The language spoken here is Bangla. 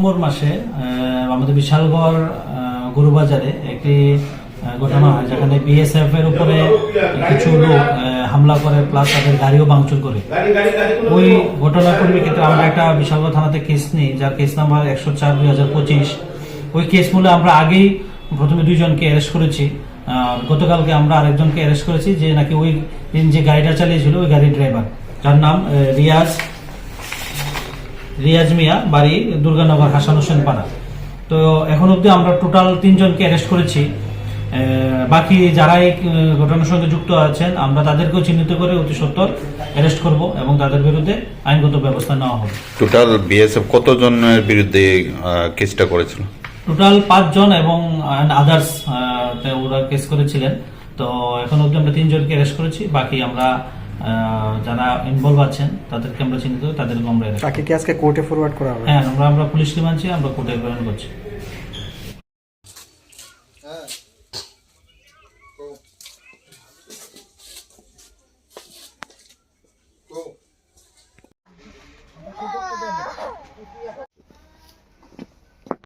ডিসেম্বর মাসে আমাদের বিশালগড় গরুবাজারে একটি ঘটনা হয়, যেখানে বিএসএফ এর উপরে কিছু লোক হামলা করে, প্লাস তাদের গাড়িও ভাঙচুর করে। ওই ঘটনার পরিপ্রেক্ষিতে আমরা একটা বিশালগড় থানাতে কেস নিই, যার কেস নাম্বার 104/2025। ওই কেস মূলে আমরা আগেই প্রথমে 2 জনকে অ্যারেস্ট করেছি। গতকালকে আমরা আরেকজনকে অ্যারেস্ট করেছি, যে নাকি ওই দিন যে গাড়িটা চালিয়েছিল ওই গাড়ির ড্রাইভার, যার নাম রিয়াজ মিয়া, বাড়ি দুর্গানগর হাসান হোসেন পাড়া। তো এখন অবধি আমরা টোটাল 3 জনকে অ্যারেস্ট করেছি। বাকি যারা এই ঘটনার সঙ্গে যুক্ত আছেন আমরা তাদেরকেও চিহ্নিত করে অতি সত্বর অ্যারেস্ট করব এবং তাদের বিরুদ্ধে আইনগত ব্যবস্থা নেওয়া হবে। টোটাল বিএসএফ কতজনের বিরুদ্ধে কেসটা করেছিল? টোটাল 5 জন এবং আদার্স ওরা কেস করেছিলেন। তো এখন অবধি আমরা 3 জনকে অ্যারেস্ট করেছি। বাকি আমরা যারা ইনভলভ আছেন তাদেরকে আমরা চিহ্নিত করে তাদেরকে আমরা তাকে কি আজকে কোর্টে ফরওয়ার্ড করা হবে? হ্যাঁ, আমরা পুলিশ রিমান্ডে আমরা কোর্টে প্রেরণ করছি।